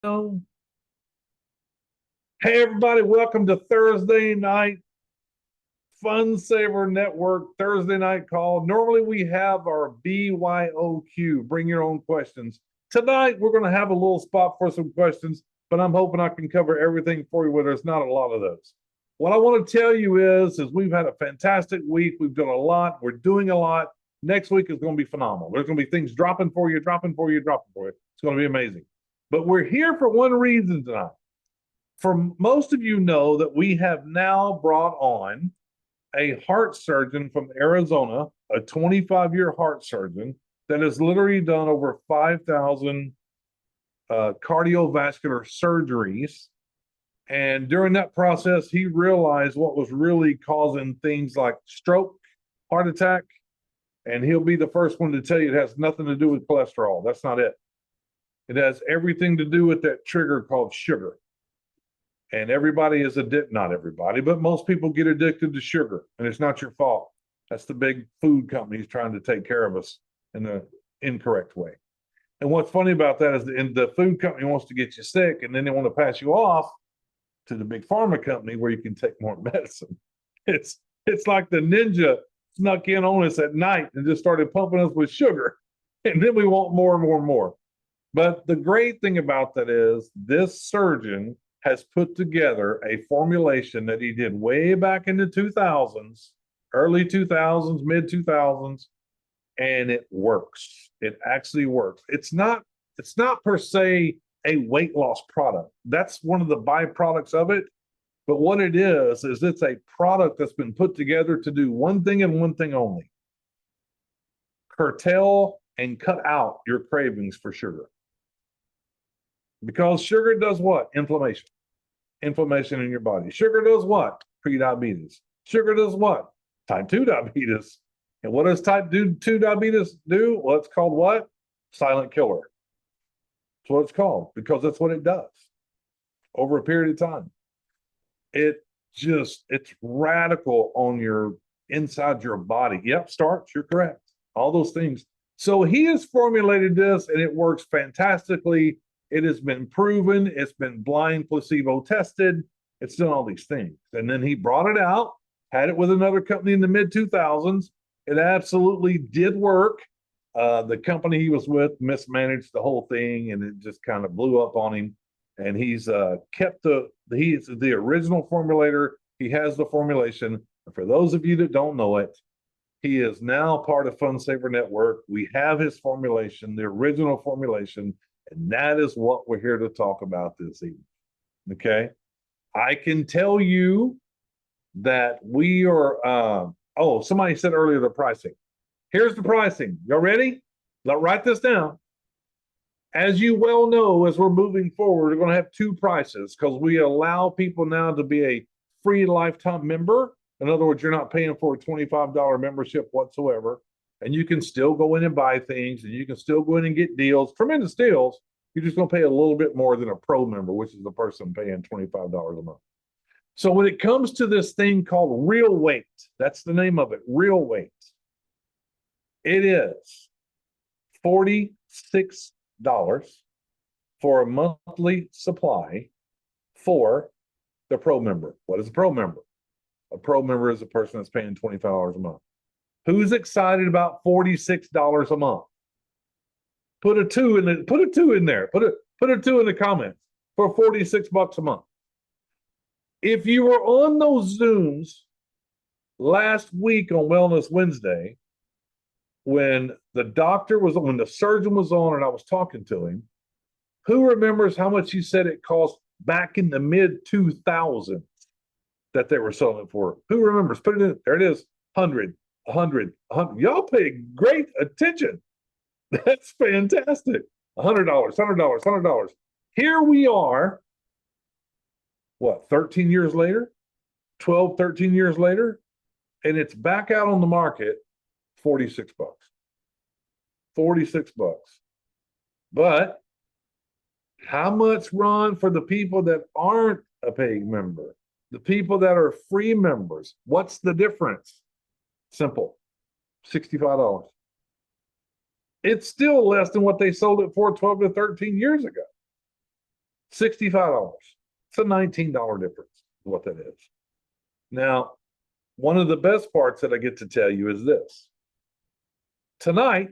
Hey everybody, welcome to Thursday night Fun Saver Network Thursday night call. Normally we have our BYOQ, bring your own questions. Tonight we're going to have a little spot for some questions, but I'm hoping I can cover everything for you where there's not a lot of those. What I want to tell you is we've had a fantastic week. We've done a lot. We're doing a lot. Next week is going to be phenomenal. There's going to be things dropping for you, dropping for you, dropping for you. It's going to be amazing. But we're here for one reason tonight. For most of you know that we have now brought on a heart surgeon from Arizona, a 25-year heart surgeon that has literally done over 5,000 cardiovascular surgeries. And during that process, he realized what was really causing things like stroke, heart attack, and he'll be the first one to tell you it has nothing to do with cholesterol. That's not it. It has everything to do with that trigger called sugar. And everybody is addicted, not everybody, but most people get addicted to sugar, and it's not your fault. That's the big food companies trying to take care of us in the incorrect way. And what's funny about that is the food company wants to get you sick, and then they want to pass you off to the big pharma company where you can take more medicine. It's like the ninja snuck in on us at night and just started pumping us with sugar, and then we want more and more and more. But the great thing about that is this surgeon has put together a formulation that he did way back in the 2000s, early 2000s, mid 2000s, and it works. It actually works. It's not per se a weight loss product. That's one of the byproducts of it. But what it is it's a product that's been put together to do one thing and one thing only: curtail and cut out your cravings for sugar. Because sugar does what? Inflammation. Inflammation in your body. Sugar does what? Prediabetes. Sugar does what? Type 2 diabetes. And what does type 2 diabetes do? Well, it's called what? Silent killer. That's what it's called, because that's what it does over a period of time. It's radical on your inside your body. Yep, starch, you're correct. All those things. So he has formulated this and it works fantastically. It has been proven. It's been blind placebo tested. It's done all these things. And then he brought it out, had it with another company in the mid 2000s. It absolutely did work. The company he was with mismanaged the whole thing, and it just kind of blew up on him. And he's kept he's the original formulator. He has the formulation. And for those of you that don't know it, he is now part of Fun Saver Network. We have his formulation, the original formulation. And that is what we're here to talk about this evening. Okay. I can tell you that we are, somebody said earlier the pricing. Here's the pricing. Y'all ready? Write this down. As you well know, as we're moving forward, we're going to have two prices because we allow people now to be a free lifetime member. In other words, you're not paying for a $25 membership whatsoever. And you can still go in and buy things, and you can still go in and get deals, tremendous deals. You're just going to pay a little bit more than a pro member, which is the person paying $25 a month. So when it comes to this thing called RealW8, that's the name of it, RealW8. It is $46 for a monthly supply for the pro member. What is a pro member? A pro member is a person that's paying $25 a month. Who's excited about $46 a month? Put a 2 in there. Put a 2 in the comments for $46 a month. If you were on those Zooms last week on Wellness Wednesday, when the surgeon was on and I was talking to him, who remembers how much he said it cost back in the mid 2000s that they were selling it for? Who remembers? Put it in. There it is. 100. Y'all pay great attention. That's fantastic. $100. Here we are, what, 13 years later? 12, 13 years later? And it's back out on the market, $46. $46. But how much, Ron, for the people that aren't a paid member? The people that are free members, what's the difference? Simple. $65. It's still less than what they sold it for 12 to 13 years ago. $65. It's a $19 difference, is what that is. Now, one of the best parts that I get to tell you is this. Tonight,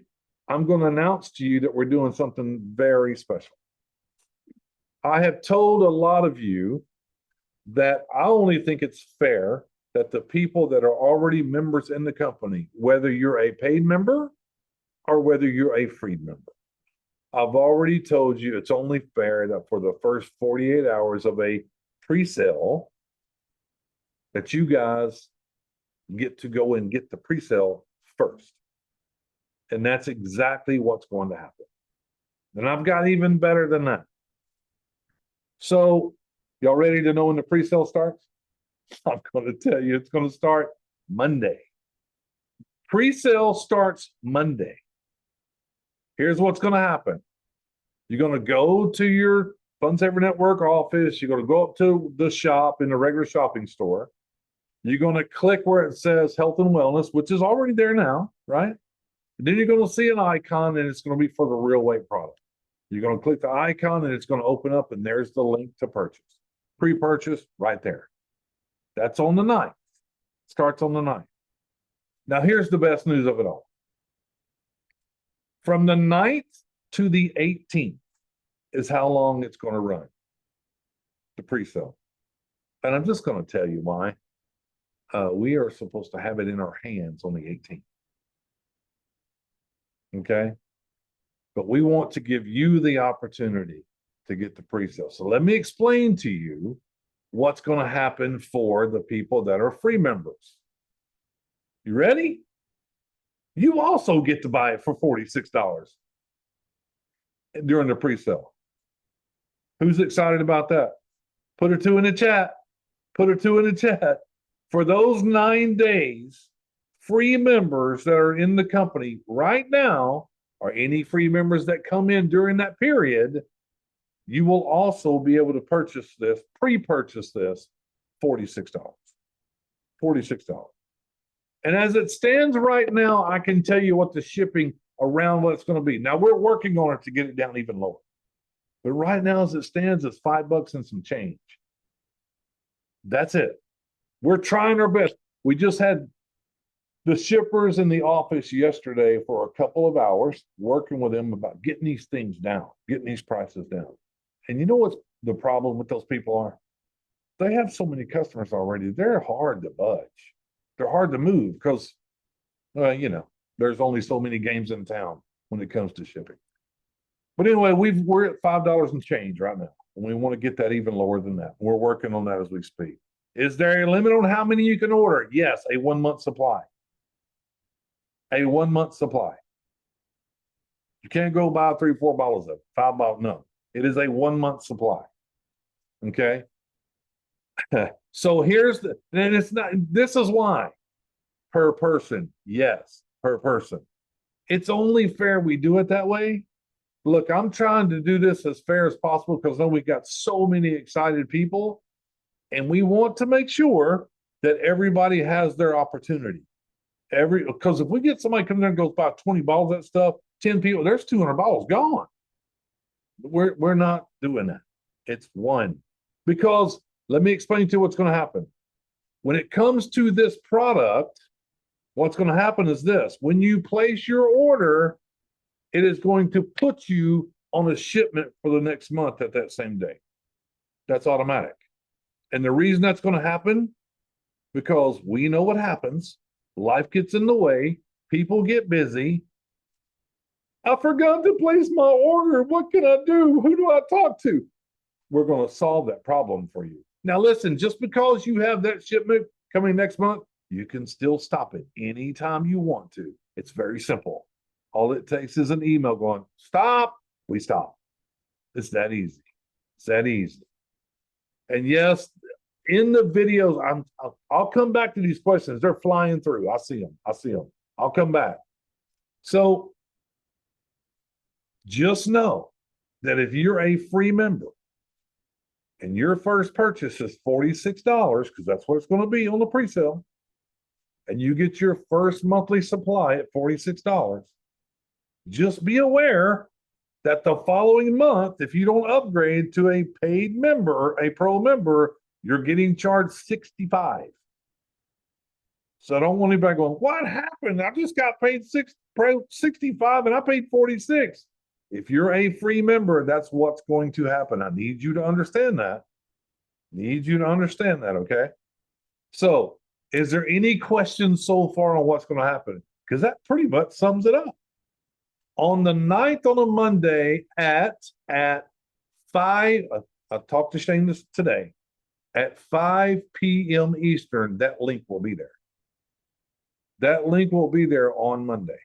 I'm going to announce to you that we're doing something very special. I have told a lot of you that I only think it's fair that the people that are already members in the company, whether you're a paid member or whether you're a free member, I've already told you it's only fair that for the first 48 hours of a pre-sale, that you guys get to go and get the pre-sale first. And that's exactly what's going to happen. And I've got even better than that. So, y'all ready to know when the pre-sale starts? I'm going to tell you it's going to start Monday. Pre-sale starts Monday. Here's what's going to happen. You're going to go to your Fun Saver Network office. You're going to go up to the shop in the regular shopping store. You're going to click where it says Health and Wellness, which is already there now, right? And then you're going to see an icon, and it's going to be for the RealW8 product. You're going to click the icon, and it's going to open up, and there's the link to purchase. Pre-purchase right there. That's on the 9th. Starts on the 9th. Now, here's the best news of it all. From the 9th to the 18th is how long it's going to run, the pre-sale. And I'm just going to tell you why. We are supposed to have it in our hands on the 18th. Okay? But we want to give you the opportunity to get the pre-sale. So let me explain to you what's going to happen for the people that are free members. You ready? You also get to buy it for $46 during the pre-sale. Who's excited about that? Put a 2 in the chat. Put a 2 in the chat. For those 9 days, free members that are in the company right now, or any free members that come in during that period, you will also be able to purchase this, pre-purchase this, $46. $46. And as it stands right now, I can tell you what the shipping around what it's going to be. Now, we're working on it to get it down even lower. But right now, as it stands, it's $5 and some change. That's it. We're trying our best. We just had the shippers in the office yesterday for a couple of hours, working with them about getting these things down, getting these prices down. And you know what's the problem with those people are? They have so many customers already. They're hard to budge. They're hard to move because, you know, there's only so many games in town when it comes to shipping. But anyway, we're at $5 and change right now, and we want to get that even lower than that. We're working on that as we speak. Is there a limit on how many you can order? Yes, a 1-month supply. A 1-month supply. You can't go buy 3 or 4 bottles of it. 5 bottles, no. It is a 1-month supply. Okay. So here's the, and it's not, this is why per person. Yes, per person. It's only fair we do it that way. Look, I'm trying to do this as fair as possible because I know we've got so many excited people, and we want to make sure that everybody has their opportunity. Because if we get somebody coming there and goes buy 20 bottles of that stuff, 10 people, there's 200 bottles gone. We're not doing that. It's 1. Because let me explain to you what's going to happen. When it comes to this product, what's going to happen is this. When you place your order, it is going to put you on a shipment for the next month at that same day. That's automatic. And the reason that's going to happen, because we know what happens. Life gets in the way. People get busy. I forgot to place my order. What can I do? Who do I talk to? We're going to solve that problem for you. Now, listen, just because you have that shipment coming next month, you can still stop it anytime you want to. It's very simple. All it takes is an email going, stop, we stop. It's that easy. It's that easy. And yes, in the videos, I'll come back to these questions. They're flying through. I see them. I see them. I'll come back. So just know that if you're a free member and your first purchase is $46, because that's what it's going to be on the pre-sale, and you get your first monthly supply at $46, just be aware that the following month, if you don't upgrade to a paid member, a pro member, you're getting charged 65. So I don't want anybody going, what happened? I just got paid 65 and I paid 46. If you're a free member, that's what's going to happen. I need you to understand that. Okay? So is there any questions so far on what's going to happen? Because that pretty much sums it up. On the 9th, on a Monday at 5, I talked to Shane today, at 5 p.m. Eastern, that link will be there. That link will be there on Monday.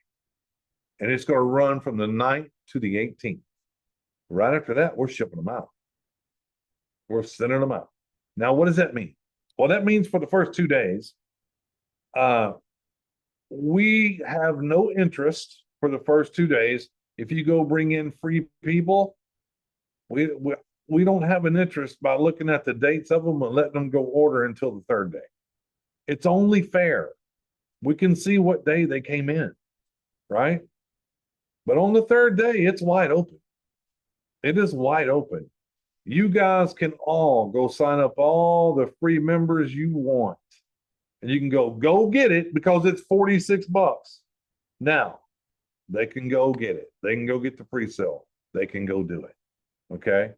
And it's going to run from the 9th to the 18th. Right after that, we're shipping them out. We're sending them out. Now, what does that mean? Well, that means for the first 2 days, we have no interest for the first 2 days. If you go bring in free people, we don't have an interest by looking at the dates of them and letting them go order until the 3rd day. It's only fair. We can see what day they came in, right? But on the 3rd day, it's wide open. It is wide open. You guys can all go sign up all the free members you want. And you can go get it because it's $46. Now, they can go get it. They can go get the pre-sale. They can go do it. Okay?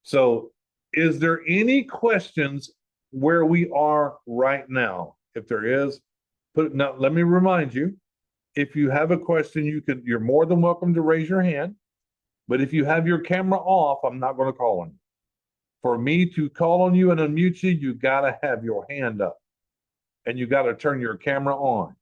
So, is there any questions where we are right now? If there is, now let me remind you, if you have a question, you're more than welcome to raise your hand. But if you have your camera off, I'm not going to call on you. For me to call on you and unmute you got to have your hand up. And you got to turn your camera on.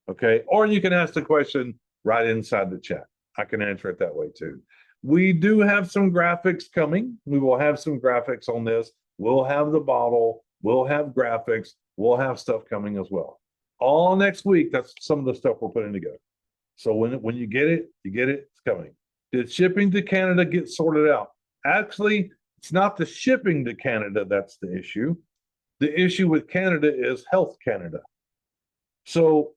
Okay? Or you can ask the question right inside the chat. I can answer it that way too. We do have some graphics coming. We will have some graphics on this. We'll have the bottle. We'll have graphics. We'll have stuff coming as well. All next week, that's some of the stuff we're putting together. So when you get it, it's coming. Did shipping to Canada get sorted out? Actually, it's not the shipping to Canada that's the issue. The issue with Canada is Health Canada. So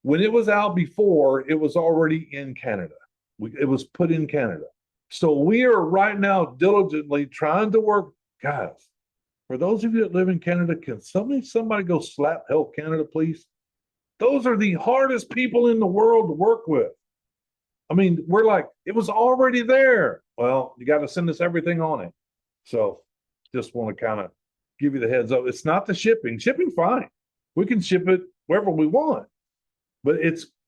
when it was out before, it was already in Canada. It was put in Canada. So we are right now diligently trying to work. Guys, for those of you that live in Canada, can somebody go slap Health Canada, please? Those are the hardest people in the world to work with. I mean, we're like, it was already there. Well, you got to send us everything on it. So just want to kind of give you the heads up. It's not the shipping. Shipping, fine. We can ship it wherever we want. But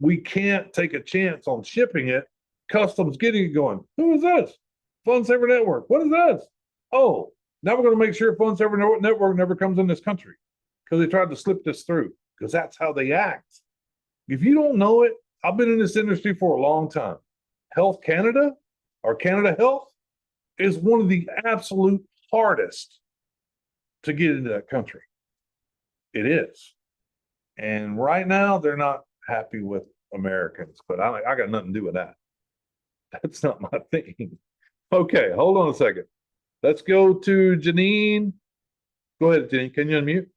we can't take a chance on shipping it. Customs getting it going. Who is this? Fun Saver Network. What is this? Oh, now we're going to make sure Fun Saver Network never comes in this country because they tried to slip this through because that's how they act. If you don't know it, I've been in this industry for a long time. Health Canada or Canada Health is one of the absolute hardest to get into that country. It is. And right now, they're not happy with Americans, but I got nothing to do with that. That's not my thing. Okay, hold on a second. Let's go to Janine. Go ahead, Janine. Can you unmute?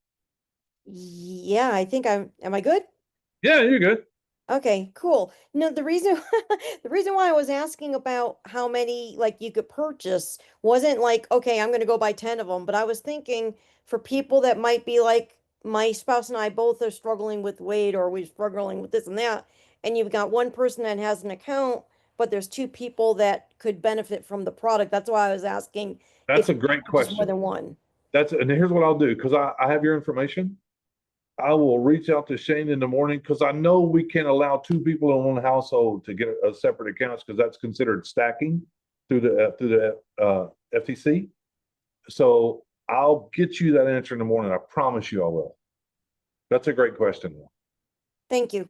Yeah, I think am I good? Yeah, you're good. Okay, cool. No, the reason why I was asking about how many like you could purchase wasn't like, okay, I'm going to go buy 10 of them, but I was thinking for people that might be like my spouse and I both are struggling with weight or we're struggling with this and that, and you've got one person that has an account, but there's 2 people that could benefit from the product. That's why I was asking. That's a great question. More than one. And here's what I'll do, because I have your information. I will reach out to Shane in the morning because I know we can't allow 2 people in one household to get a separate accounts because that's considered stacking through the FTC. So I'll get you that answer in the morning. I promise you I will. That's a great question. Thank you.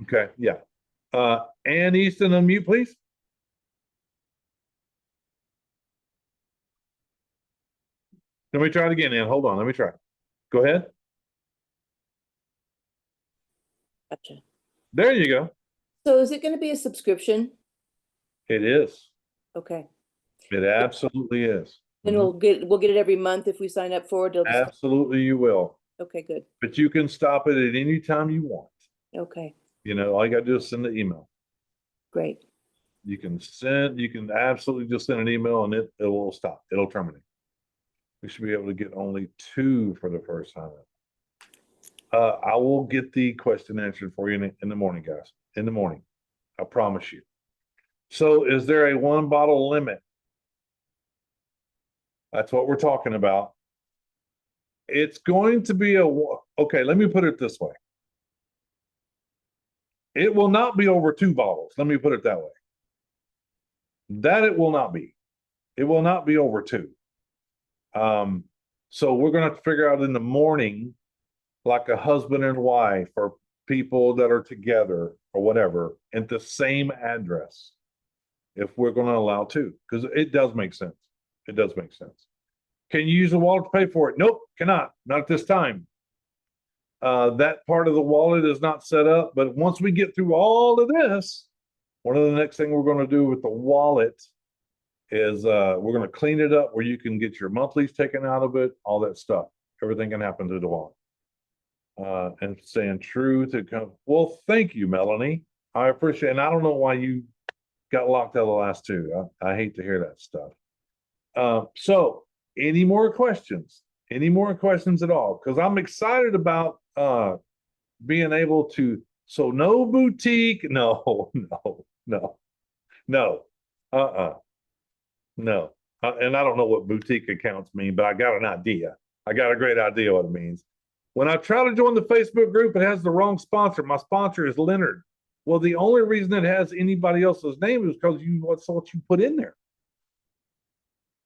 Okay, yeah. Ann Easton, unmute, please. Let me try it again, Ann. Hold on. Let me try. Go ahead. Gotcha. There you go. So is it going to be a subscription? It is. Okay. It absolutely is. And we'll get it every month if we sign up for it. Absolutely, you will. Okay, good. But you can stop it at any time you want. Okay. You know, all you got to do is send the email. Great. You can absolutely just send an email and it will stop. It'll terminate. We should be able to get only 2 for the first time. I will get the question answered for you in the morning, guys. In the morning. I promise you. So is there a 1 bottle limit? That's what we're talking about. It's going to be okay, let me put it this way. It will not be over 2 bottles. Let me put it that way. That it will not be. It will not be over 2. So we're going to have to figure out in the morning, like a husband and wife or people that are together or whatever at the same address, if we're going to allow 2, because it does make sense. It does make sense. Can you use the wallet to pay for it? Nope, cannot. Not at this time. That part of the wallet is not set up, but once we get through all of this, one of the next thing we're going to do with the wallet is we're going to clean it up where you can get your monthlies taken out of it, all that stuff. Everything can happen through the wallet. And staying true to well, thank you, Melanie. I appreciate it. And I don't know why you got locked out of the last 2. I hate to hear that stuff. So any more questions? Any more questions at all? Because I'm excited about being able to, so no boutique, no. No. And I don't know what boutique accounts mean, but I got an idea. I got a great idea what it means. When I try to join the Facebook group, it has the wrong sponsor. My sponsor is Leonard. Well, the only reason it has anybody else's name is because that's what you put in there.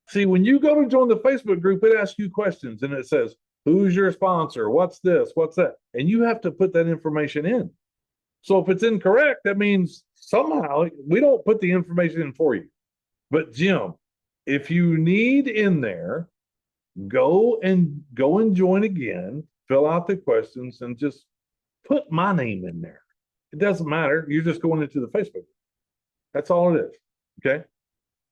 See, when you go to join the Facebook group, it asks you questions and it says, who's your sponsor? What's this? What's that? And you have to put that information in. So if it's incorrect, that means somehow we don't put the information in for you. But Jim, if you need in there, go and join again, fill out the questions and just put my name in there. It doesn't matter. You're just going into the Facebook. That's all it is. Okay.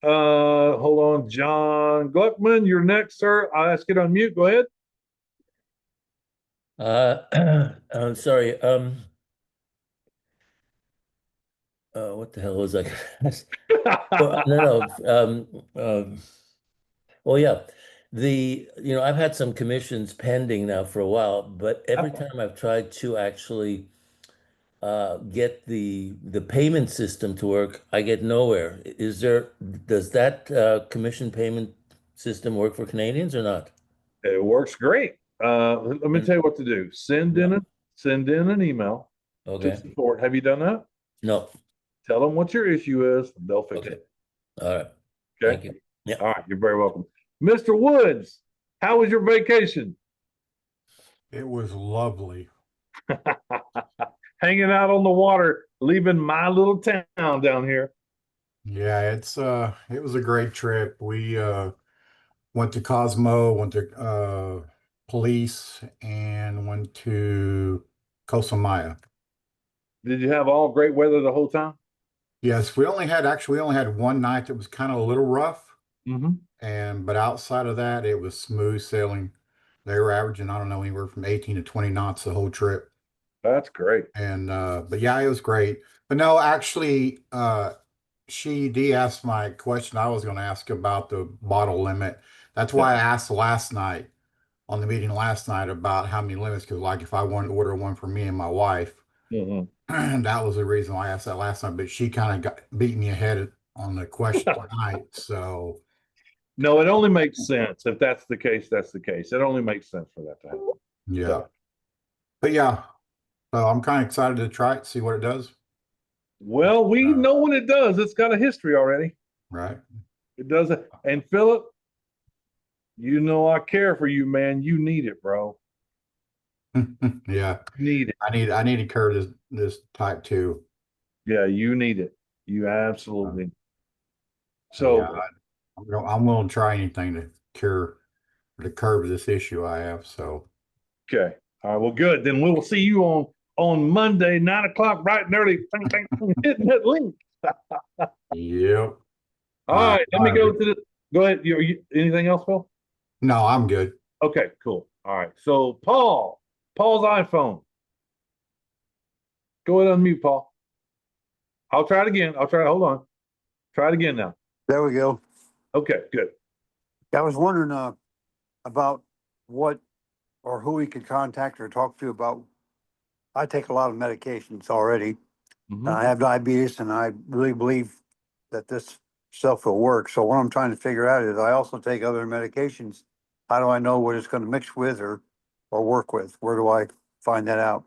Hold on. John Gluckman, you're next, sir. I'll ask you to unmute. Go ahead. I'm sorry. What the hell was I? Well, no. Well, yeah. I've had some commissions pending now for a while, but every time I've tried to actually get the payment system to work, I get nowhere. Does that commission payment system work for Canadians or not? It works great. Let me tell you what to do. Send in an email to support. Have you done that? No. Tell them what your issue is. They'll fix it. All right. Okay. Thank you. Yeah. All right. You're very welcome. Mr. Woods, how was your vacation? It was lovely. Hanging out on the water, leaving my little town down here. Yeah, it was a great trip. We went to Cosmo, went to Police, and went to Costa Maya. Did you have all great weather the whole time? Yes, we only had one night that was kind of a little rough. But outside of that, it was smooth sailing. They were averaging, I don't know, anywhere from 18 to 20 knots the whole trip. That's great. And but yeah, it was great. But no, actually, Dee asked my question I was going to ask about the bottle limit. That's why I asked last night on the meeting last night about how many limits, because like if I wanted to order one for me and my wife, that was the reason why I asked that last night. But she kind of beat me ahead on the question tonight. So no, it only makes sense. If that's the case, that's the case. It only makes sense for that to happen. Yeah. So. But yeah, so I'm kind of excited to try it, see what it does. Well, we know what it does. It's got a history already. Right. It does it. And Philip, you know I care for you, man. You need it, bro. Yeah. You need it. I need to curb this type 2. Yeah, you need it. You absolutely. So yeah, I'm willing to try anything to curb this issue I have. So okay. All right. Well, good. Then we will see you on Monday, 9 o'clock, bright and early. Hitting that link. Yep. All right. Let me go to the. Go ahead. Anything else, Phil? No, I'm good. Okay. Cool. All right. So Paul's iPhone. Go ahead and unmute, Paul. I'll try it again. Hold on. Try it again now. There we go. Okay, good. I was wondering about what or who we could contact or talk to about. I take a lot of medications already. Mhm. I have diabetes, and I really believe that this stuff will work. So what I'm trying to figure out is I also take other medications. How do I know what it's going to mix with or work with? Where do I find that out?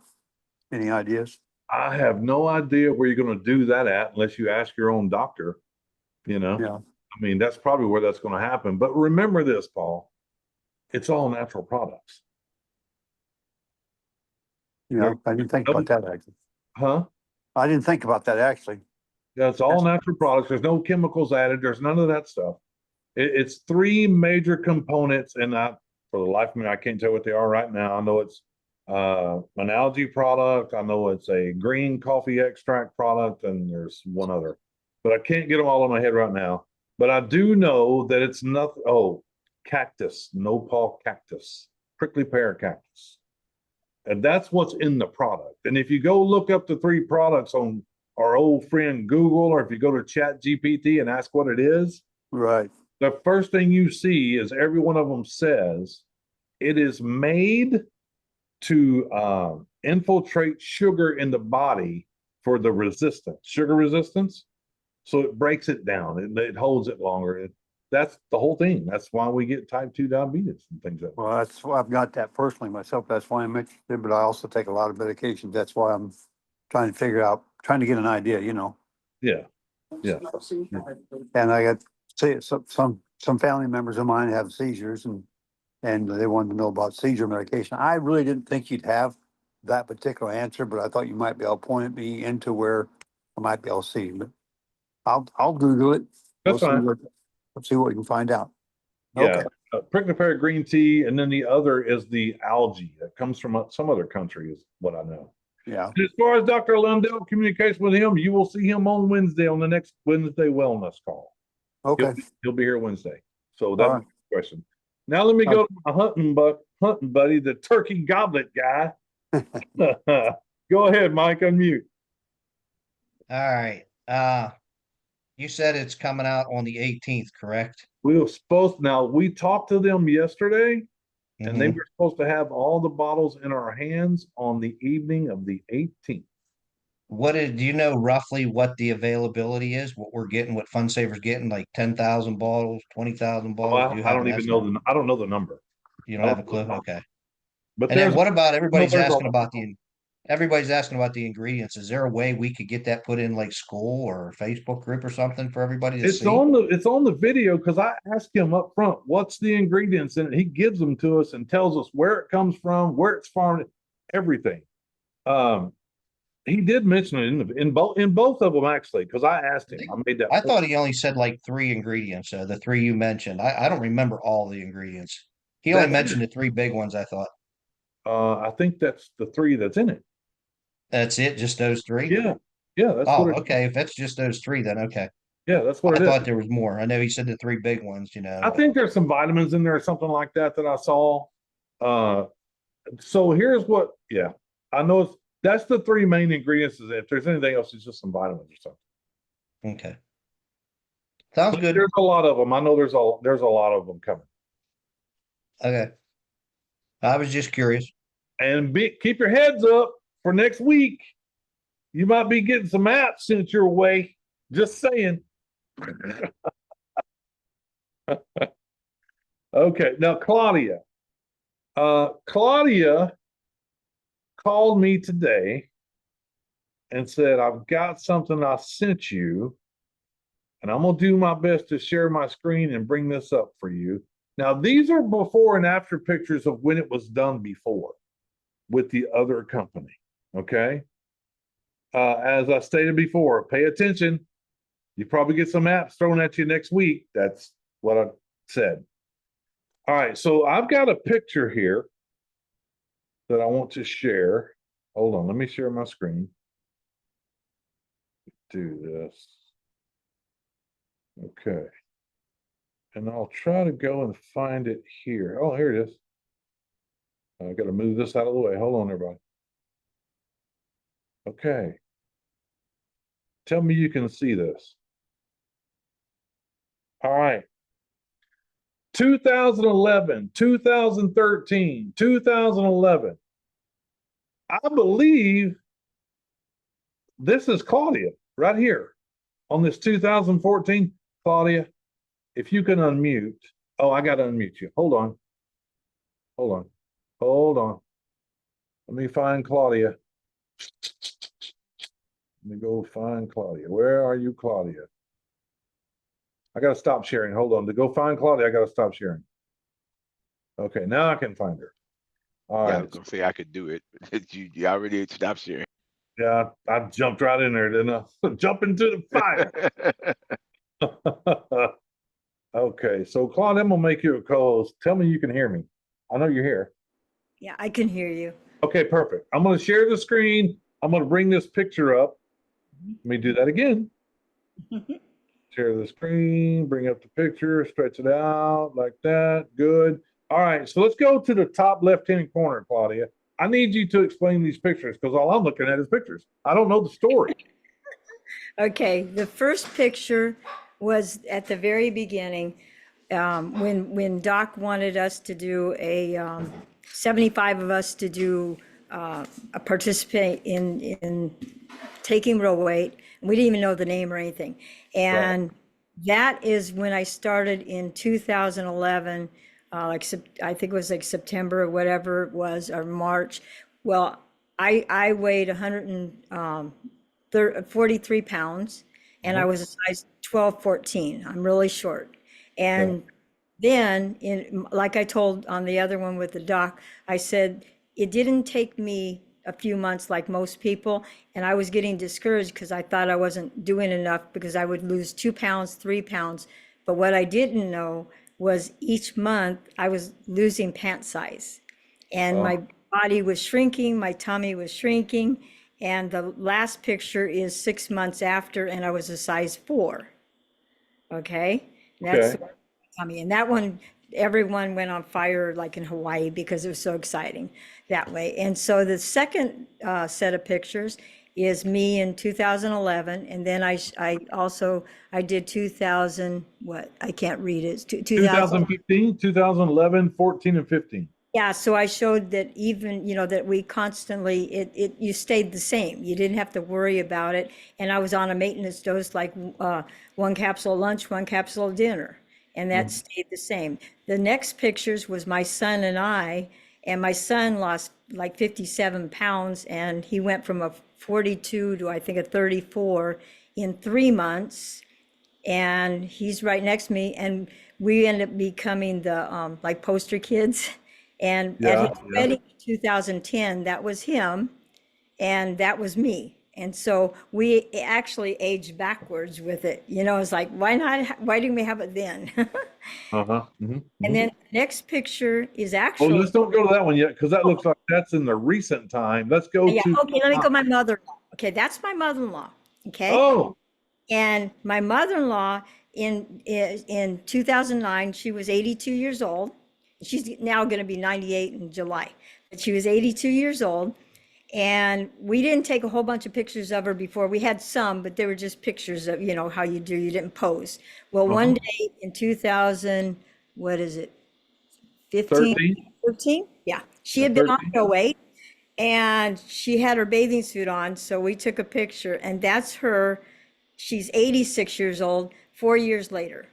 Any ideas? I have no idea where you're going to do that at unless you ask your own doctor. You know, Yeah. I mean, that's probably where that's going to happen. But remember this, Paul, it's all natural products. Yeah, I didn't think about that actually. Huh? I didn't think about that actually. That's all natural products. There's no chemicals added. There's none of that stuff. It's three major components, and for the life of me, I can't tell what they are right now. I know it's an algae product. I know it's a green coffee extract product, and there's one other, but I can't get them all in my head right now. But I do know that it's nothing. Oh, cactus, nopal cactus, prickly pear cactus. And that's what's in the product. And if you go look up the three products on our old friend Google, or if you go to Chat GPT and ask what it is, Right. the first thing you see is every one of them says it is made to infiltrate sugar in the body for the resistance, sugar resistance. So it breaks it down. It holds it longer. That's the whole thing. That's why we get type 2 diabetes and things like that. Well, that's why I've got that personally myself. That's why I'm interested, but I also take a lot of medications. That's why I'm trying to get an idea, Yeah. Yeah. And I got, say, some family members of mine have seizures and they wanted to know about seizure medication. I really didn't think you'd have that particular answer, but I thought you might be able to point me into where I might be able to see, but I'll Google it. That's fine. Let's see what we can find out. Yeah. Okay. Prickly pear green tea, and then the other is the algae that comes from some other country, is what I know. Yeah. And as far as Dr. Lundell, communication with him, you will see him on Wednesday on the next Wednesday wellness call. Okay. He'll be here Wednesday. So that's right. the question. Now let me go to my hunting buddy, the turkey goblet guy. Go ahead, Mike, unmute. All right. You said it's coming out on the 18th, correct? We talked to them yesterday, and they Mhm. were supposed to have all the bottles in our hands on the evening of the 18th. Do you know roughly what the availability is? What we're getting, what Fun Saver's getting, like 10,000 bottles, 20,000 bottles? Do you I have don't an even know estimate? I don't know the number. You don't have a clue? Okay. But And then there's what about everybody's there's a- asking about everybody's asking about the ingredients. Is there a way we could get that put in like school or Facebook group or something for everybody to it's see? it's on the video, because I asked him up front, what's the ingredients in it? He gives them to us and tells us where it comes from, where it's farmed, everything. He did mention it in both of them, actually, because I asked him. I made that I point. thought he only said like 3 ingredients, the 3 you mentioned. I don't remember all the ingredients. He only That's mentioned the 3 big ones, I thought. I think that's the 3 that's in it. That's it, just those 3? Yeah, that's Oh, what it, okay. If that's just those 3, then okay. yeah, that's what I it is. thought there was more. I know he said the 3 big ones, I think there's some vitamins in there or something like that I saw. So here's what, I know that's the 3 main ingredients. Is if there's anything else, it's just some vitamins or something. Okay. Sounds But good. there's a lot of them. I know there's a lot of them coming. Okay. I was just curious. And keep your heads up for next week. You might be getting some apps sent your way. Just saying. Okay, now Claudia. Claudia called me today and said, I've got something I sent you, and I'm gonna do my best to share my screen and bring this up for you. Now, these are before and after pictures of when it was done before with the other company. Okay. As I stated before, pay attention. You probably get some apps thrown at you next week. That's what I said. All right, so I've got a picture here that I want to share. Hold on, let me share my screen. Do this. Okay. And I'll try to go and find it here. Oh, here it is. I got to move this out of the way. Hold on, everybody. Okay. Tell me you can see this. All right. 2011, 2013, 2011. I believe this is Claudia right here on this 2014. Claudia, if you can unmute. Oh, I got to unmute you. Hold on. Hold on. Hold on. Let me find Claudia. Let me go find Claudia. Where are you, Claudia? I got to stop sharing. Hold on. To go find Claudia, I got to stop sharing. Okay, now I can find her. All Yeah, I right. was gonna say I could do it. You already stopped sharing. Yeah, I jumped right in there, didn't I? Jump into the fire. Okay, so Claude, I'm gonna make you a co-host. Tell me you can hear me. I know you're here. Yeah, I can hear you. Okay, perfect. I'm gonna share the screen. I'm gonna bring this picture up. Let me do that again. Share the screen, bring up the picture, stretch it out like that. Good. All right, so let's go to the top left-hand corner, Claudia. I need you to explain these pictures because all I'm looking at is pictures. I don't know the story. Okay, the first picture was at the very beginning, when Doc wanted us to do 75 of us to do a participate in taking real weight. We didn't even know the name or anything. And that is when I started in 2011, I think it was like September or whatever it was, or March. Well, I weighed 143 pounds, and I was a size 12, 14. I'm really short. And then, like I told on the other one with the doc, I said, it didn't take me a few months like most people, and I was getting discouraged because I thought I wasn't doing enough because I would lose 2 pounds, 3 pounds. But what I didn't know was each month I was losing pant size, and my body was shrinking, my tummy was shrinking. And the last picture is 6 months after, and I was a size 4. Okay, that's the tummy, and that one, everyone went on fire like in Hawaii because it was so exciting that way. And so the second set of pictures is me in 2011, and then I also did 2000, what, I can't read it. 2015, 2011, 14, and 15. Yeah, so I showed that even, that we constantly, you stayed the same. You didn't have to worry about it. And I was on a maintenance dose, like 1 capsule lunch, 1 capsule dinner, and that stayed the same. The next pictures was my son and my son lost like 57 pounds, and he went from a 42 to I think a 34 in 3 months. And he's right next to me, and we ended up becoming the like poster kids. And at his wedding in 2010, that was him, and that was me. And so we actually aged backwards with it. It's like, why didn't we have it then? And then the next picture is actually. Well, let's don't go to that one yet because that looks like that's in the recent time. Let's go to. Okay, let me go my mother-in-law. Okay, that's my mother-in-law. Okay. Oh. And my mother-in-law in 2009, she was 82 years old. She's now going to be 98 in July, but she was 82 years old. And we didn't take a whole bunch of pictures of her before. We had some, but they were just pictures of, how you didn't pose. Well, one day in 2000, what is it? 15? Yeah. She had been on RealW8, and she had her bathing suit on. So we took a picture, and that's her. She's 86 years old, 4 years later.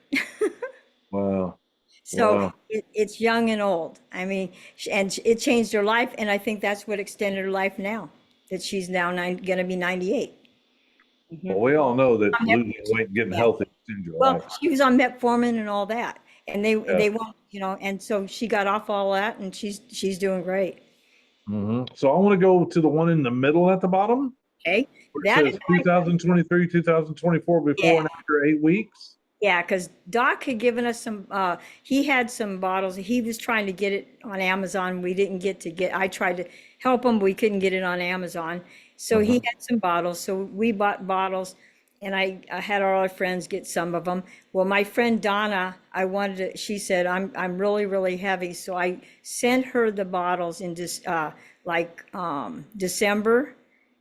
Wow. So it's young and old. I mean, and it changed her life. And I think that's what extended her life now, that she's now going to be 98. Well, we all know that losing weight and getting healthy extends your life. Well, she was on metformin and all that. And they won't, and so she got off all that, and she's doing great. So I want to go to the one in the middle at the bottom. Okay. That says 2023, 2024, before and after 8 weeks. Yeah, because Doc had given us some, he had some bottles. He was trying to get it on Amazon. We didn't I tried to help him. We couldn't get it on Amazon. So he had some bottles. So we bought bottles, and I had our other friends get some of them. Well, my friend Donna, she said, I'm really, really heavy. So I sent her the bottles in December.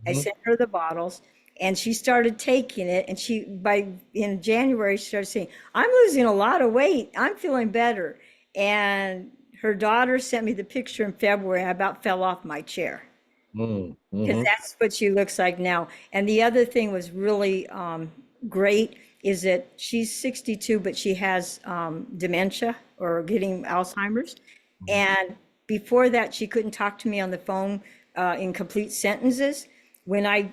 I sent her the bottles. And she started taking it, and in January, she started saying, I'm losing a lot of weight. I'm feeling better. And her daughter sent me the picture in February. I about fell off my chair because that's what she looks like now. And the other thing was really great is that she's 62, but she has dementia or getting Alzheimer's. And before that, she couldn't talk to me on the phone in complete sentences. When I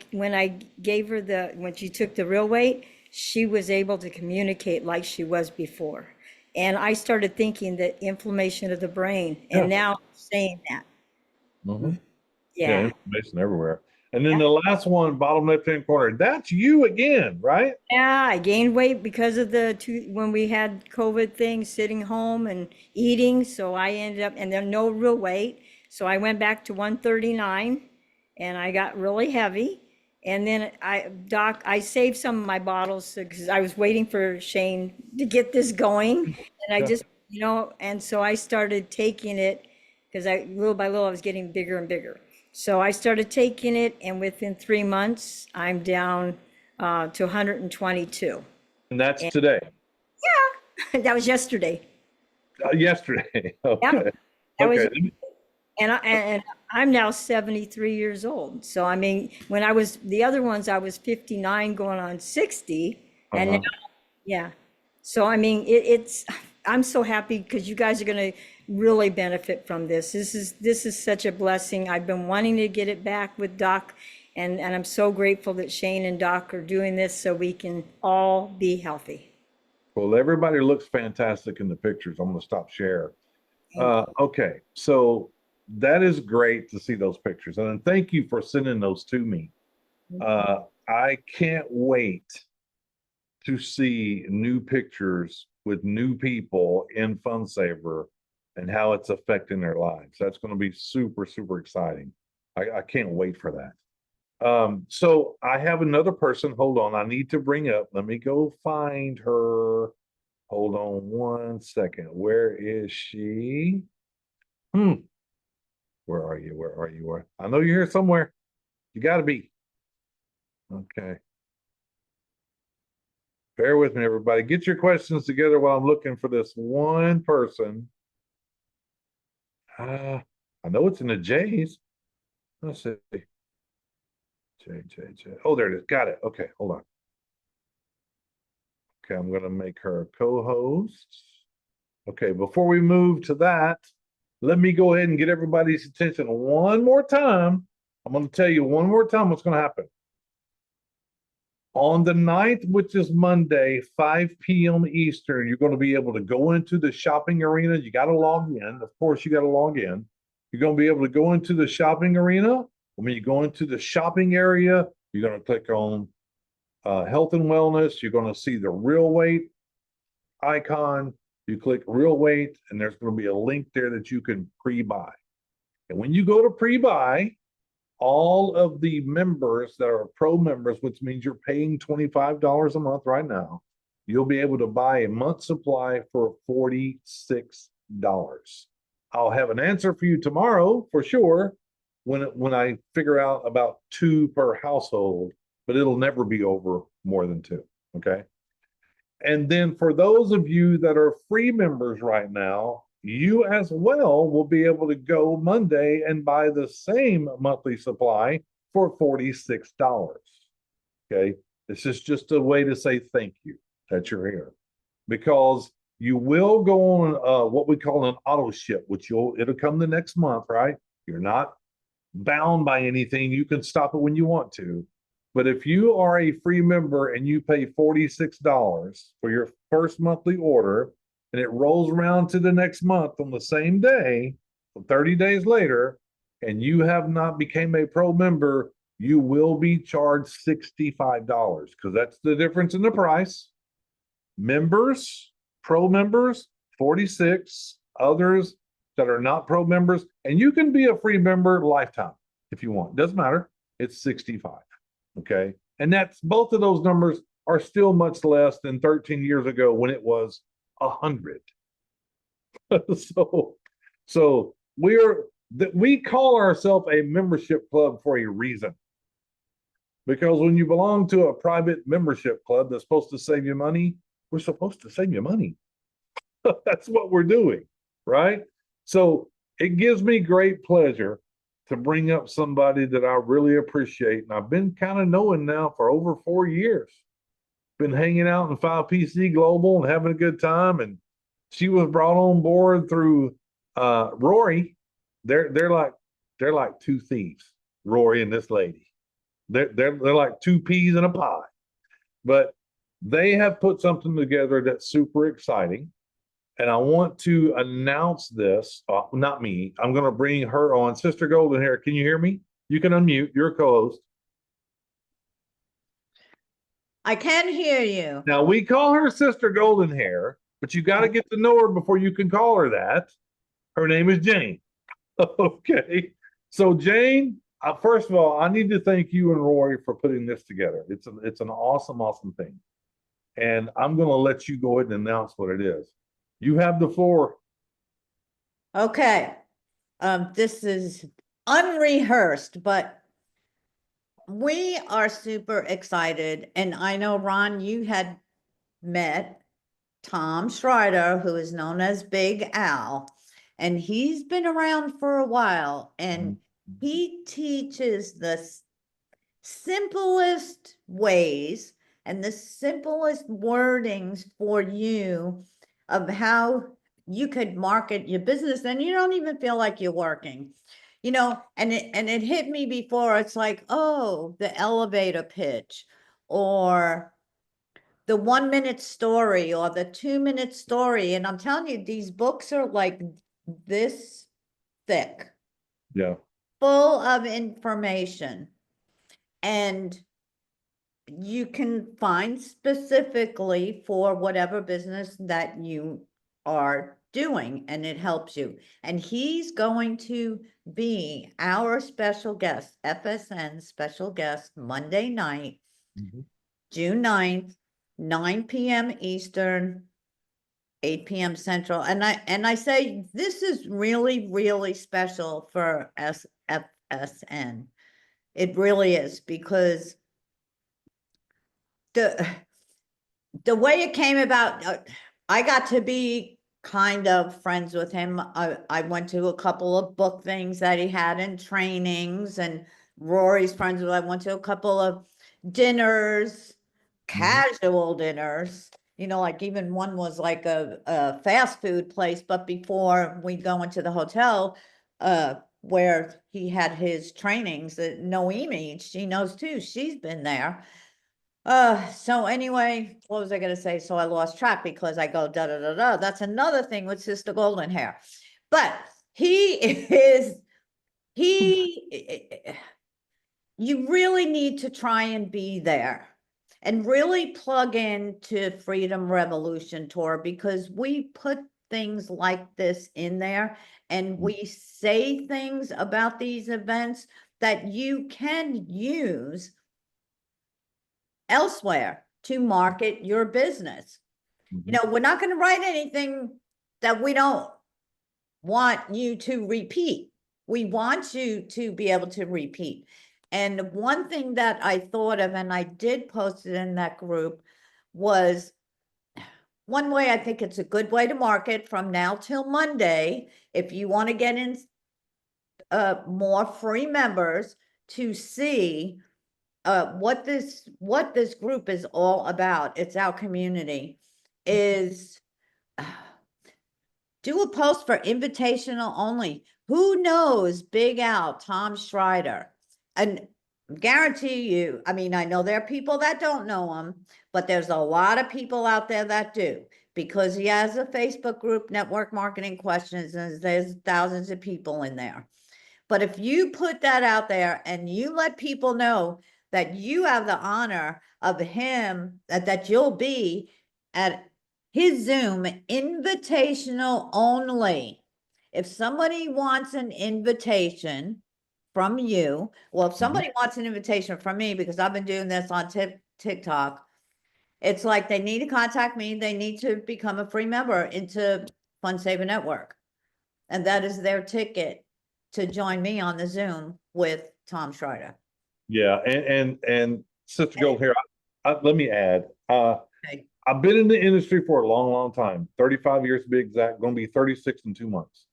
gave her when she took the RealW8, she was able to communicate like she was before. And I started thinking that inflammation of the brain, and now I'm saying that. Yeah, inflammation everywhere. And then the last one, bottom left-hand corner, that's you again, right? Yeah, I gained weight because of when we had COVID thing, sitting home and eating. So I ended up, and then no real weight. So I went back to 139 and I got really heavy. And then Doc, I saved some of my bottles because I was waiting for Shane to get this going. And I just, and so I started taking it because little by little, I was getting bigger and bigger. So I started taking it, and within 3 months, I'm down to 122. And that's today. Yeah, that was yesterday. Yesterday. Okay. Yep. That was, and I'm now 73 years old. So I mean, when the other ones, I was 59 going on 60, and now, yeah. So I mean, I'm so happy because you guys are going to really benefit from this. This is such a blessing. I've been wanting to get it back with Doc, and I'm so grateful that Shane and Doc are doing this so we can all be healthy. Well, everybody looks fantastic in the pictures. I'm going to stop share. Okay, so that is great to see those pictures, and thank you for sending those to me. I can't wait to see new pictures with new people in FunSaver and how it's affecting their lives. That's going to be super, super exciting. I can't wait for that. So I have another person. Hold on. I need to bring up. Let me go find her. Hold on 1 second. Where is she? Where are you? Where are you? I know you're here somewhere. You got to be. Okay. Bear with me, everybody. Get your questions together while I'm looking for this one person. I know it's in the J's. Let's see. J. Oh, there it is. Got it. Okay, hold on. Okay, I'm going to make her a co-host. Okay, before we move to that, let me go ahead and get everybody's attention one more time. I'm going to tell you one more time what's going to happen. On the 9th, which is Monday, 5 p.m. Eastern, you're going to be able to go into the shopping arena. You got to log in. Of course, you got to log in. You're going to be able to go into the shopping arena. When you go into the shopping area, you're going to click on health and wellness. You're going to see the RealW8 icon. You click RealW8, and there's going to be a link there that you can pre-buy. And when you go to pre-buy, all of the members that are pro members, which means you're paying $25 a month right now, you'll be able to buy a month supply for $46. I'll have an answer for you tomorrow for sure when I figure out about 2 per household, but it'll never be over more than 2. Okay. And then for those of you that are free members right now, you as well will be able to go Monday and buy the same monthly supply for $46. Okay. This is just a way to say thank you that you're here, because you will go on what we call an auto ship, which it'll come the next month, right? You're not bound by anything. You can stop it when you want to. But if you are a free member and you pay $46 for your first monthly order, and it rolls around to the next month on the same day, 30 days later, and you have not become a pro member, you will be charged $65 because that's the difference in the price. Members, pro members, 46, others that are not pro members, and you can be a free member lifetime if you want. Doesn't matter. It's 65. Okay. And that's both of those numbers are still much less than 13 years ago when it was 100. So we call ourselves a membership club for a reason. Because when you belong to a private membership club that's supposed to save you money, we're supposed to save you money. That's what we're doing, right? So it gives me great pleasure to bring up somebody that I really appreciate. And I've been kind of knowing now for over 4 years. Been hanging out in 5PC Global and having a good time. And she was brought on board through Rory. They're like two thieves, Rory and this lady. They're like two peas in a pie. But they have put something together that's super exciting. And I want to announce this, not me. I'm going to bring her on. Sister Golden Hair, can you hear me? You can unmute. You're a co-host. I can hear you. Now, we call her Sister Golden Hair, but you got to get to know her before you can call her that. Her name is Jane. Okay. So, Jane, first of all, I need to thank you and Rory for putting this together. It's an awesome, awesome thing. And I'm going to let you go ahead and announce what it is. You have the floor. Okay. This is unrehearsed, but we are super excited. And I know, Ron, you had met Tom Schreider, who is known as Big Al, and he's been around for a while, and he teaches the simplest ways and the simplest wordings for you of how you could market your business, and you don't even feel like you're working, you know. And it hit me before. It's like, oh, the elevator pitch, or the 1 minute story, or the 2 minute story. And I'm telling you, these books are like this thick, Yeah. full of information, and you can find specifically for whatever business that you are doing, and it helps you. And he's going to be our special guest, FSN special guest, Monday night, June 9th, 9 p.m. Eastern, 8 p.m. Central. And I say this is really, really special for FSN. It really is, because the way it came about, I got to be kind of friends with him. I went to a couple of book things that he had and trainings, and Rory's friends with. I went to a couple of dinners, casual dinners, you know, like even one was like a fast food place, but before we go into the hotel, where he had his trainings, Noemi, she knows too, she's been there. So anyway, what was I gonna say? So I lost track because I go da da da da. That's another thing with Sister Golden Hair. But you really need to try and be there and really plug in to Freedom Revolution Tour, because we put things like this in there, and we say things about these events that you can use elsewhere to market your business. You know, we're not going to write anything that we don't want you to repeat. We want you to be able to repeat. And one thing that I thought of, and I did post it in that group, was one way I think it's a good way to market from now till Monday, if you want to get in more free members to see what this group is all about. It's our community. Is do a post for invitational only. Who knows Big Al, Tom Schreider? And guarantee you, I mean, I know there are people that don't know him, but there's a lot of people out there that do, because he has a Facebook group, Network Marketing Questions, and there's thousands of people in there. But if you put that out there and you let people know that you have the honor of him, that you'll be at his Zoom, invitational only. If somebody wants an invitation from you, well, if somebody wants an invitation from me, because I've been doing this on TikTok, it's like they need to contact me. They need to become a free member into Fund Saver Network. And that is their ticket to join me on the Zoom with Tom Schreider. Yeah, and Sister Gold here, let me add, Okay. I've been in the industry for a long, long time, 35 years to be exact, going to be 36 in 2 months.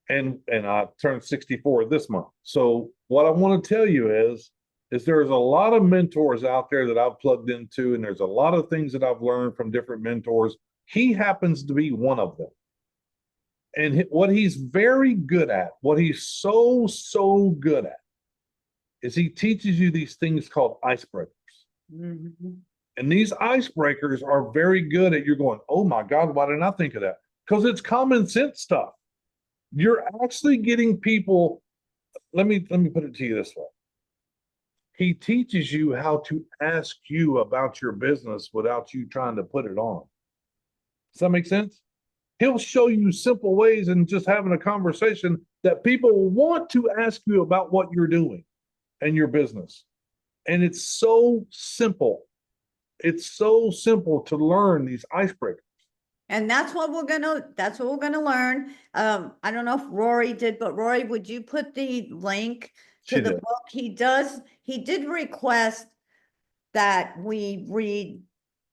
And I turned 64 this month. So what I want to tell you is there's a lot of mentors out there that I've plugged into, and there's a lot of things that I've learned from different mentors. He happens to be one of them. And what he's very good at, what he's so good at, is he teaches you these things called icebreakers. Mhm. And these icebreakers are very good at, you're going, oh my God, why didn't I think of that? Because it's common sense stuff. You're actually getting people, let me put it to you this way. He teaches you how to ask you about your business without you trying to put it on. Does that make sense? He'll show you simple ways and just having a conversation that people want to ask you about what you're doing and your business. And it's so simple. It's so simple to learn these icebreakers. And that's what we're gonna learn. I don't know if Rory did, but Rory, would you put the link to She the did. book? He did request that we read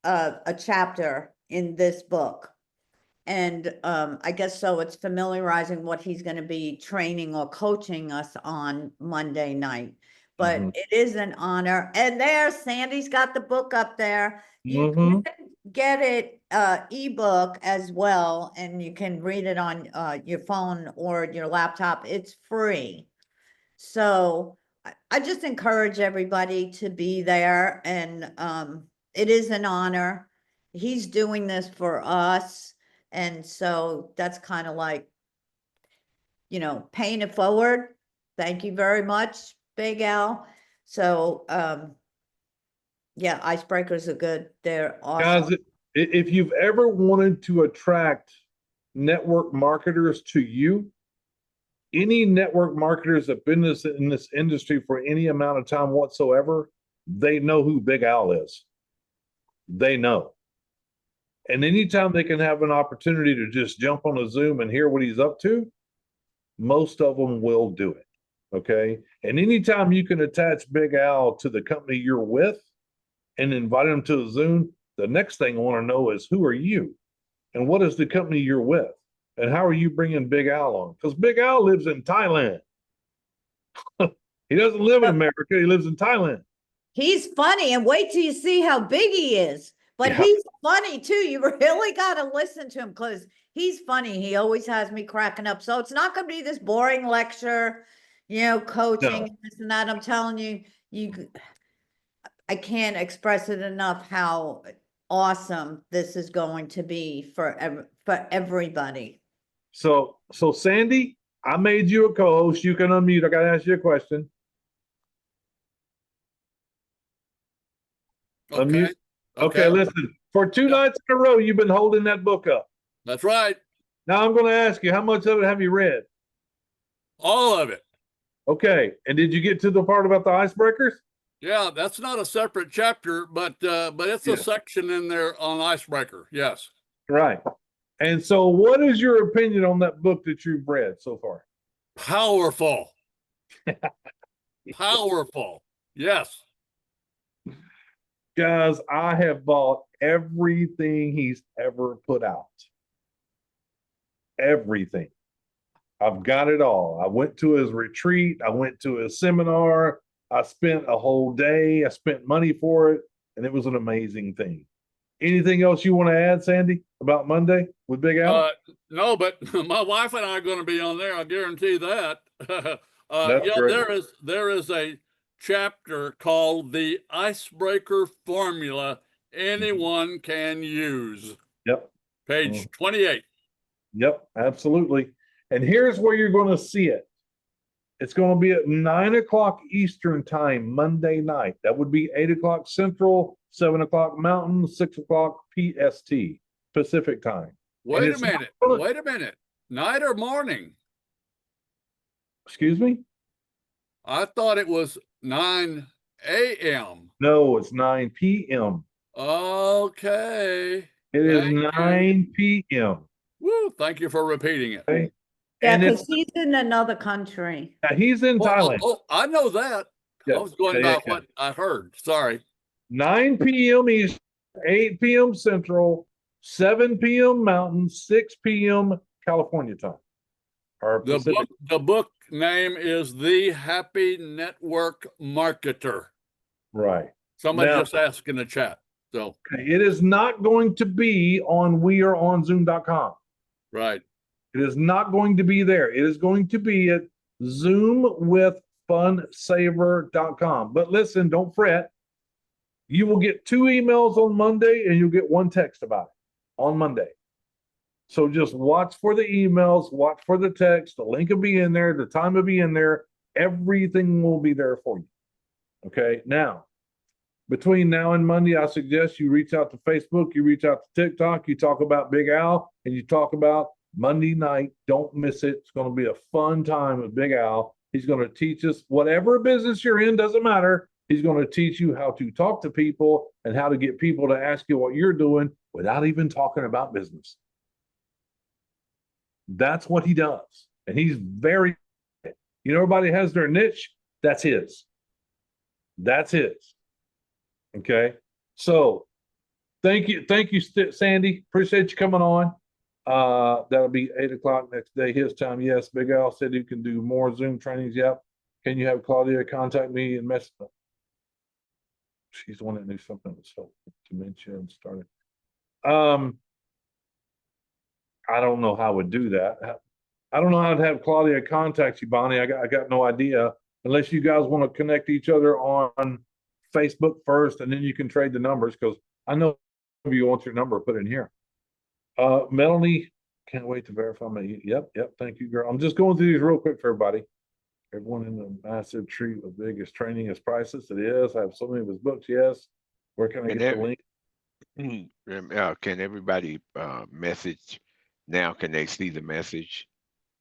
a chapter in this book. And I guess so it's familiarizing what he's gonna be training or coaching us on Monday night. But Mhm. it is an honor. And there, Sandy's got the book up there. You Mhm. can get it ebook as well, and you can read it on your phone or your laptop. It's free. So I just encourage everybody to be there, and it is an honor. He's doing this for us, and so that's kind of like, paying it forward. Thank you very much, Big Al. So yeah, icebreakers are good. They're awesome. Guys, if you've ever wanted to attract network marketers to you, any network marketers that have been in this industry for any amount of time whatsoever, they know who Big Al is. They know. And anytime they can have an opportunity to just jump on a Zoom and hear what he's up to, most of them will do it. Okay. And anytime you can attach Big Al to the company you're with and invite him to a Zoom, the next thing I want to know is, who are you? And what is the company you're with? And how are you bringing Big Al on? Because Big Al lives in Thailand. He doesn't live in America. He lives in Thailand. He's funny, and wait till you see how big he is. But Yeah. he's funny too. You really got to listen to him because he's funny. He always has me cracking up. So it's not going to be this boring lecture, coaching and this and that. I'm telling you, I can't express it enough how awesome this is going to be for everybody. So Sandy, I made you a co-host. You can unmute. I got to ask you a question. Okay. Unmute. Okay, listen. For 2 nights in a row, you've been holding that book up. That's right. Now I'm going to ask you, how much of it have you read? All of it. Okay. And did you get to the part about the icebreakers? Yeah, that's not a separate chapter, but it's a section in there on icebreaker. Yes. Right. And so what is your opinion on that book that you've read so far? Powerful. Powerful. Yes. Guys, I have bought everything he's ever put out. Everything. I've got it all. I went to his retreat. I went to his seminar. I spent a whole day. I spent money for it, and it was an amazing thing. Anything else you want to add, Sandy, about Monday with Big Al? No, but my wife and I are going to be on there. I guarantee that. That's great. There is a chapter called the Icebreaker Formula Anyone Can Use. Yep. Page 28. Yep, absolutely. And here's where you're going to see it. It's going to be at 9 o'clock Eastern time, Monday night. That would be 8 o'clock Central, 7 o'clock Mountain, 6 o'clock PST, Pacific time. Wait a minute. Night or morning? Excuse me? I thought it was 9 a.m. No, it's 9 p.m. Okay. It is 9 p.m. Woo, thank you for repeating it. Okay. Yeah, And because he's in another country. he's in Thailand. Oh, I know that. I was going by what I heard. Sorry. 9 p.m. East, 8 p.m. Central, 7 p.m. Mountain, 6 p.m. California time. Or Pacific. The book name is The Happy Network Marketer. Right. Somebody Now, just asked in the chat. So it is not going to be on weareonzoom.com. right. It is not going to be there. It is going to be at zoomwithfunsaver.com. But listen, don't fret. You will get 2 emails on Monday and you'll get 1 text about it on Monday. So just watch for the emails, watch for the text. The link will be in there. The time will be in there. Everything will be there for you. Okay. Now, between now and Monday, I suggest you reach out to Facebook, you reach out to TikTok, you talk about Big Al, and you talk about Monday night. Don't miss it. It's going to be a fun time with Big Al. He's going to teach us whatever business you're in, doesn't matter. He's going to teach you how to talk to people and how to get people to ask you what you're doing without even talking about business. That's what he does. And he's very, everybody has their niche. That's his. That's his. Okay. So thank you, Sandy. Appreciate you coming on. That'll be 8 o'clock next day, his time. Yes, Big Al said you can do more Zoom trainings. Yep. Can you have Claudia contact me and message them? She's the one that knew something was so dementia and started. I don't know how I would do that. I don't know how to have Claudia contact you, Bonnie. I got no idea, unless you guys want to connect each other on Facebook first, and then you can trade the numbers, because I know you want your number put in here. Melanie, can't wait to verify my. Yep. Thank you, girl. I'm just going through these real quick for everybody. Everyone in the massive tree of biggest training is priceless. It is. I have so many of his books. Yes. Where can I get the link? Can everybody message now? Can they see the message?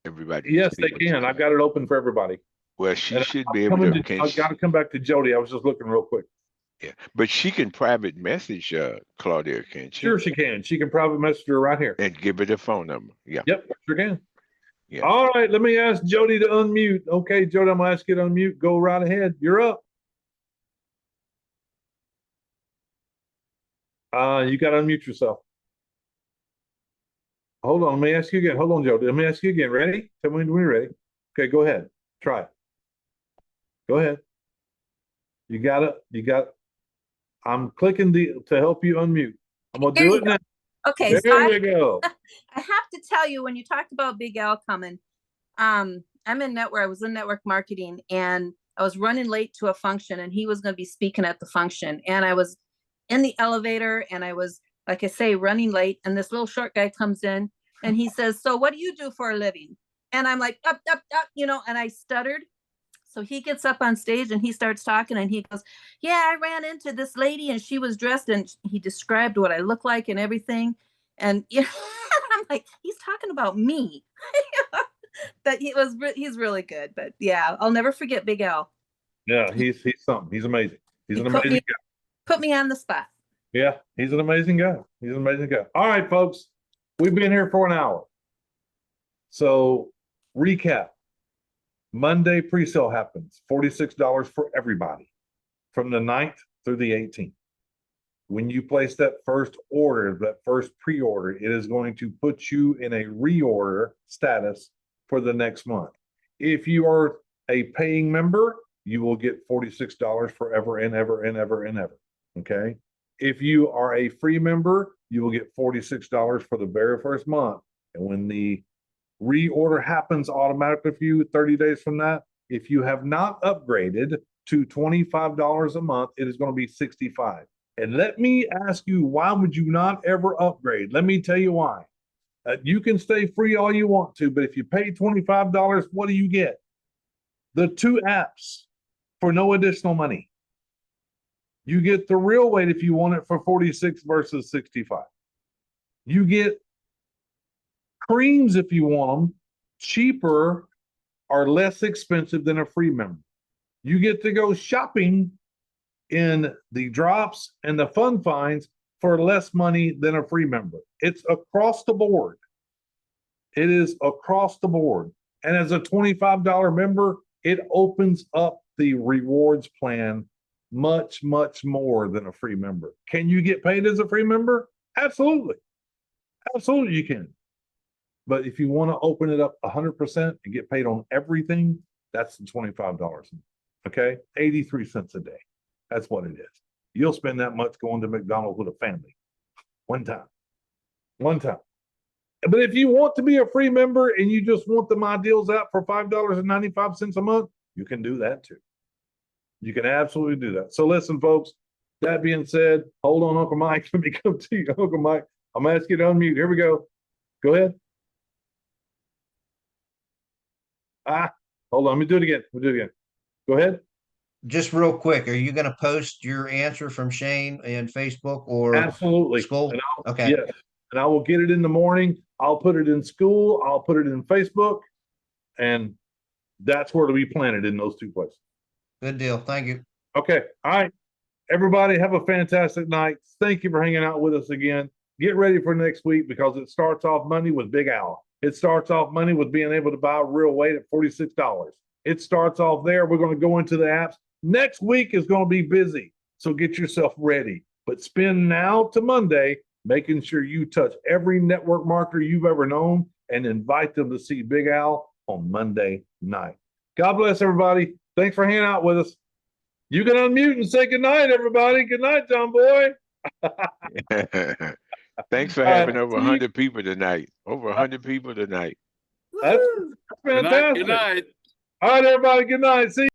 Everybody. Yes, they can. I've got it open for everybody. Well, she should be able to. I've got to come back to Jody. I was just looking real quick. Yeah, but she can private message Claudia, can't she? Sure, she can. She can private message her right here. And give her the phone number. Yeah. Yep, sure can. Yeah. All right, let me ask Jody to unmute. Okay, Jody, I'm gonna ask you to unmute. Go right ahead. You're up. You got to unmute yourself. Hold on. Let me ask you again. Hold on, Jody. Let me ask you again. Ready? Tell me when you're ready. Okay, go ahead. Try it. Go ahead. You got it. I'm clicking to help you unmute. I'm gonna do it now. Okay, there so we go. I have to tell you, when you talked about Big Al coming, I'm in network. I was in network marketing, and I was running late to a function, and he was going to be speaking at the function, and I was in the elevator, and I was, like I say, running late, and this little short guy comes in, and he says, "So what do you do for a living?" And I'm like, up, and I stuttered. So he gets up on stage and he starts talking, and he goes, "Yeah, I ran into this lady and she was dressed," and he described what I look like and everything. And I'm like, he's talking about me. But he's really good. But yeah, I'll never forget Big Al. Yeah, he's something. He's amazing. He's an amazing guy. Put me on the spot. Yeah, he's an amazing guy. He's an amazing guy. All right, folks, we've been here for an hour. So recap. Monday pre-sale happens, $46 for everybody from the 9th through the 18th. When you place that first order, that first pre-order, it is going to put you in a reorder status for the next month. If you are a paying member, you will get $46 forever and ever and ever and ever. Okay. If you are a free member, you will get $46 for the very first month. And when the reorder happens automatically for you 30 days from that, if you have not upgraded to $25 a month, it is going to be $65. And let me ask you, why would you not ever upgrade? Let me tell you why. You can stay free all you want to, but if you pay $25, what do you get? The 2 apps for no additional money. You get the RealW8 if you want it for $46 versus $65. You get creams if you want them cheaper or less expensive than a free member. You get to go shopping in the drops and the fun finds for less money than a free member. It's across the board. It is across the board. And as a $25 member, it opens up the rewards plan much, much more than a free member. Can you get paid as a free member? Absolutely. Absolutely, you can. But if you want to open it up 100% and get paid on everything, that's the $25. Okay, 83 cents a day. That's what it is. You'll spend that much going to McDonald's with a family. One time. But if you want to be a free member and you just want the My Deals app for $5.95 a month, you can do that too. You can absolutely do that. So listen, folks, that being said, hold on, Uncle Mike. Let me come to you, Uncle Mike. I'm going to ask you to unmute. Here we go. Go ahead. Hold on. Let me do it again. Go ahead. Just real quick, are you gonna post your answer from Shane in Facebook or Absolutely. school? And Okay. yes. And I will get it in the morning. I'll put it in school. I'll put it in Facebook. And that's where it'll be planted, in those two places. Good deal. Thank you. Okay. All right. Everybody have a fantastic night. Thank you for hanging out with us again. Get ready for next week because it starts off Monday with Big Al. It starts off Monday with being able to buy RealW8 at $46. It starts off there. We're going to go into the apps. Next week is going to be busy. So get yourself ready. But spend now to Monday making sure you touch every network marketer you've ever known and invite them to see Big Al on Monday night. God bless everybody. Thanks for hanging out with us. You can unmute and say good night, everybody. Good night, John Boy. Thanks for having over 100 people tonight. Over 100 people tonight. That's Good night. fantastic. Good night. All right, everybody. Good night. See you.